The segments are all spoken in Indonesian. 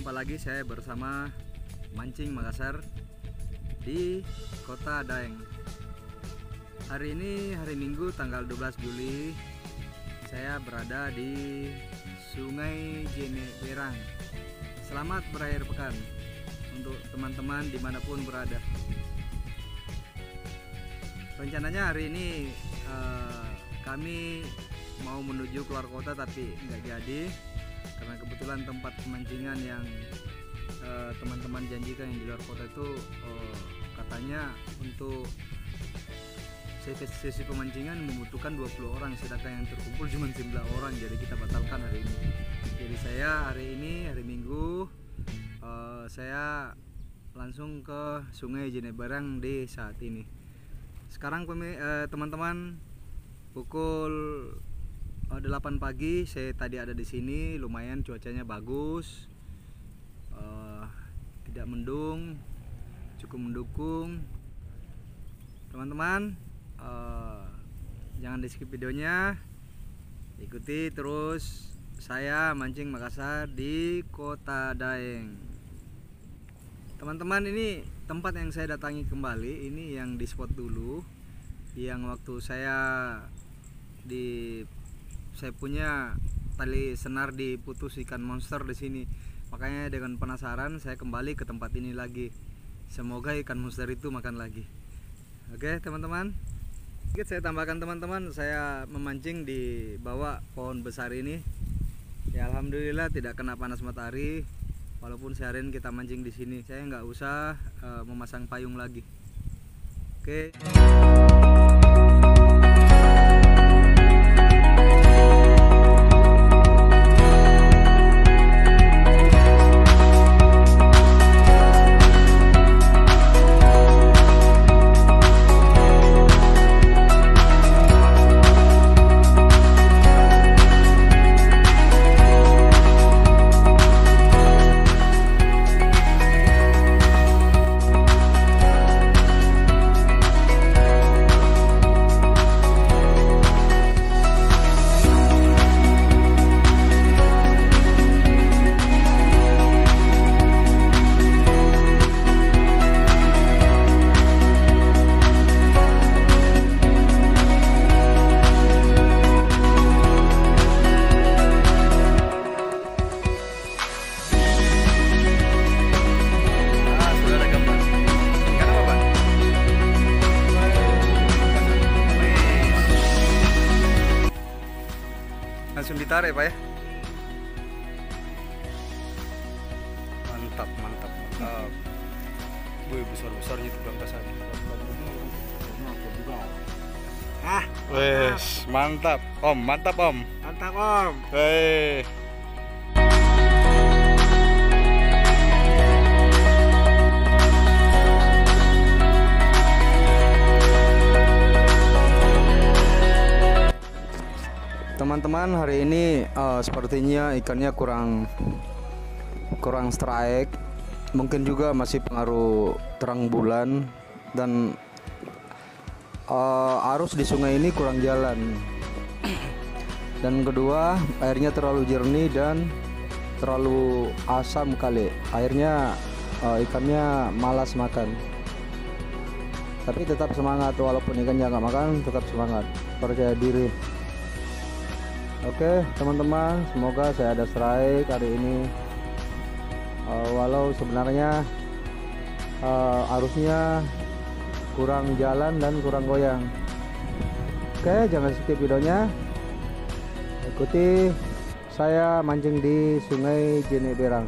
Jumpa lagi saya bersama Mancing Makassar di Kota Daeng. Hari ini hari Minggu tanggal 12 Juli. Saya berada di Sungai Jeneberang. Selamat berakhir pekan untuk teman-teman dimanapun berada. Rencananya hari ini kami mau menuju keluar kota tapi nggak jadi karena kebetulan tempat pemancingan yang teman-teman janjikan yang di luar kota itu katanya untuk sesi pemancingan membutuhkan 20 orang, sedangkan yang terkumpul cuma 9 orang, jadi kita batalkan hari ini. Jadi saya hari ini hari Minggu saya langsung ke Sungai Jeneberang di saat ini. Sekarang teman-teman pukul 8 pagi, saya tadi ada di sini, lumayan cuacanya bagus, tidak mendung, cukup mendukung. Teman-teman jangan di skip videonya, ikuti terus saya Mancing Makassar di Kota Daeng. Teman-teman, ini tempat yang saya datangi kembali, ini yang di spot dulu, yang waktu saya punya tali senar diputus ikan monster di sini. Makanya dengan penasaran saya kembali ke tempat ini lagi. Semoga ikan monster itu makan lagi. Oke teman-teman, sedikit saya tambahkan teman-teman, saya memancing di bawah pohon besar ini. Ya alhamdulillah tidak kena panas matahari. Walaupun seharian kita mancing di sini, saya nggak usah memasang payung lagi. Oke. Langsung ditarik Pak ya. Mantap. Wih, besar-besarnya itu bangkasannya. Wes, mantap Om. Mantap Om. Weh. Teman-teman, hari ini sepertinya ikannya kurang strike. Mungkin juga masih pengaruh terang bulan dan arus di sungai ini kurang jalan. Dan kedua, airnya terlalu jernih dan terlalu asam kali. Airnya ikannya malas makan. Tapi tetap semangat, walaupun ikannya nggak makan, tetap semangat, percaya diri. Oke teman-teman, semoga saya ada strike hari ini. Walau sebenarnya arusnya kurang jalan dan kurang goyang. Oke, jangan skip videonya. Ikuti saya mancing di Sungai Jeneberang.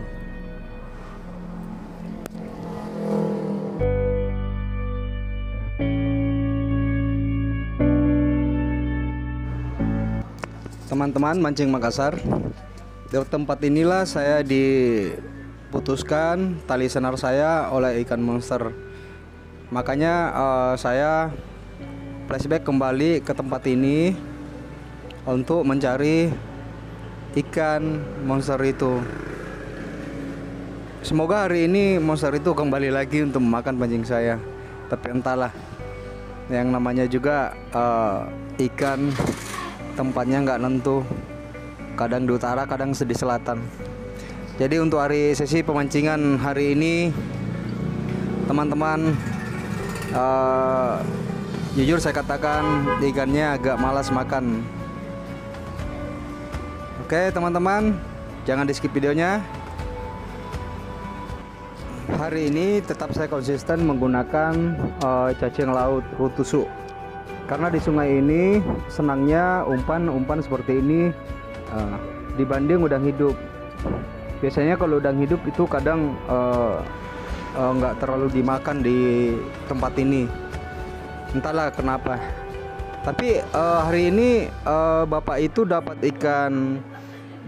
Teman-teman Mancing Makassar, di tempat inilah saya diputuskan tali senar saya oleh ikan monster. Makanya saya flashback kembali ke tempat ini untuk mencari ikan monster itu. Semoga hari ini monster itu kembali lagi untuk memakan pancing saya. Tapi entahlah, yang namanya juga ikan tempatnya nggak nentu, kadang di utara kadang di selatan. Jadi untuk sesi pemancingan hari ini, teman-teman, jujur saya katakan ikannya agak malas makan. Oke teman-teman, jangan di skip videonya. Hari ini tetap saya konsisten menggunakan cacing laut rutusuk, karena di sungai ini senangnya umpan seperti ini dibanding udang hidup. Biasanya kalau udang hidup itu kadang nggak terlalu dimakan di tempat ini, entahlah kenapa. Tapi hari ini bapak itu dapat ikan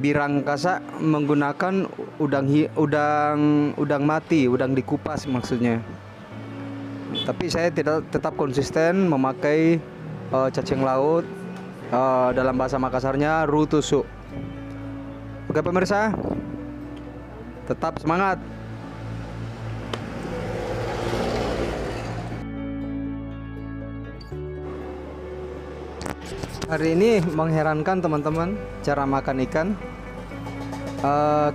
birang kasak menggunakan udang mati, udang dikupas maksudnya. Tapi saya tetap konsisten memakai cacing laut, dalam bahasa Makassarnya rutusuk. Oke pemirsa, tetap semangat. Hari ini mengherankan teman-teman cara makan ikan.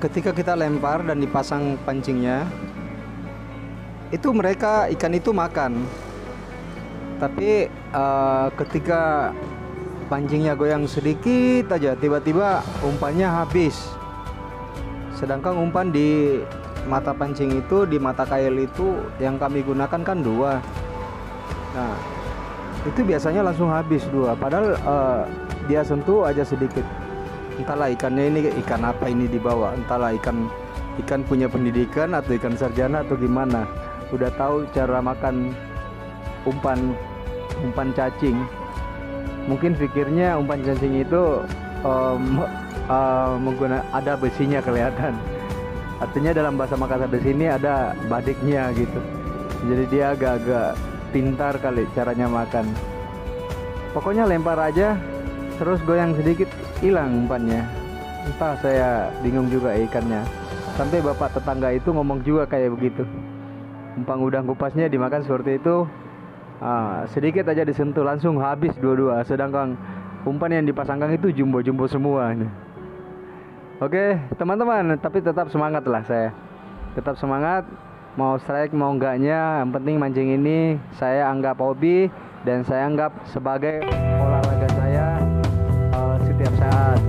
Ketika kita lempar dan dipasang pancingnya, itu ikan itu makan. Tapi ketika pancingnya goyang sedikit aja, tiba-tiba umpannya habis. Sedangkan umpan di mata pancing itu, di mata kail itu yang kami gunakan kan 2. Nah, itu biasanya langsung habis 2. Padahal dia sentuh aja sedikit. Entahlah ikannya ini ikan apa ini dibawa. Entahlah ikan punya pendidikan atau ikan sarjana atau gimana. Udah tahu cara makan umpan cacing. Mungkin pikirnya umpan cacing itu ada besinya kelihatan. Artinya dalam bahasa Makassar di sini ada badiknya gitu. Jadi dia agak-agak pintar kali caranya makan. Pokoknya lempar aja, terus goyang sedikit, hilang umpannya. Entah, saya bingung juga ikannya. Sampai bapak tetangga itu ngomong juga kayak begitu. Umpan udang kupasnya dimakan seperti itu, sedikit aja disentuh langsung habis 2. Sedangkan umpan yang dipasangkan itu jumbo-jumbo semua. Oke teman-teman, tapi tetap semangat lah saya. Tetap semangat, mau strike mau enggaknya, yang penting mancing ini saya anggap hobi dan saya anggap sebagai olahraga saya setiap saat.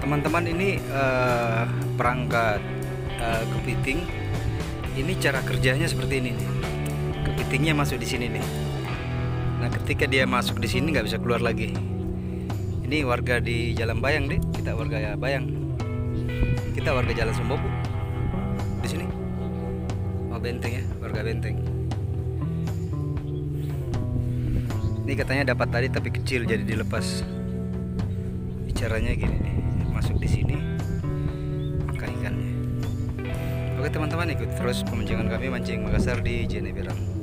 Teman-teman, ini perangkat kepiting. Ini cara kerjanya seperti ini nih. Kepitingnya masuk di sini nih. Nah, ketika dia masuk di sini nggak bisa keluar lagi. Ini warga di Jalan Bayang deh. Kita warga Bayang. Kita warga Jalan Sumbobu. Di sini. Oh, Benteng ya, warga Benteng. Ini katanya dapat tadi tapi kecil jadi dilepas. caranya gini nih, masuk di sini makan ikannya. Oke teman-teman, ikut terus pemancingan kami mancing Makassar di Jeneberang.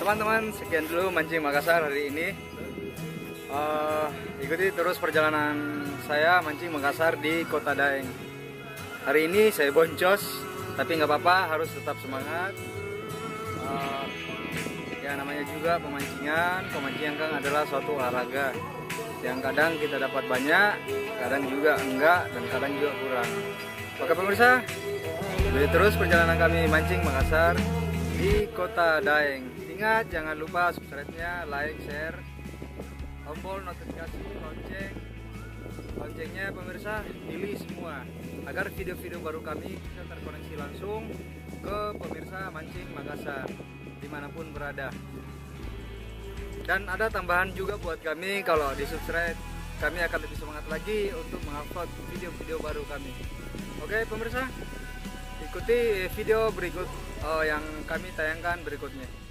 Teman-teman, sekian dulu mancing Makassar hari ini. Ikuti terus perjalanan saya mancing Makassar di Kota Daeng. Hari ini saya boncos, tapi nggak apa-apa, harus tetap semangat. Ya namanya juga pemancingan. Pemancingan kan adalah suatu olahraga yang kadang kita dapat banyak, kadang juga enggak, dan kadang juga kurang. Oke pemirsa, ikuti terus perjalanan kami mancing Makassar di Kota Daeng. Ingat, jangan lupa subscribe-nya, like, share, tombol notifikasi, loncengnya pemirsa pilih semua agar video-video baru kami bisa terkoneksi langsung ke pemirsa mancing Makassar dimanapun berada. Dan ada tambahan juga buat kami, kalau di subscribe kami akan lebih semangat lagi untuk mengupload video-video baru kami. Oke pemirsa, ikuti video berikut yang kami tayangkan berikutnya.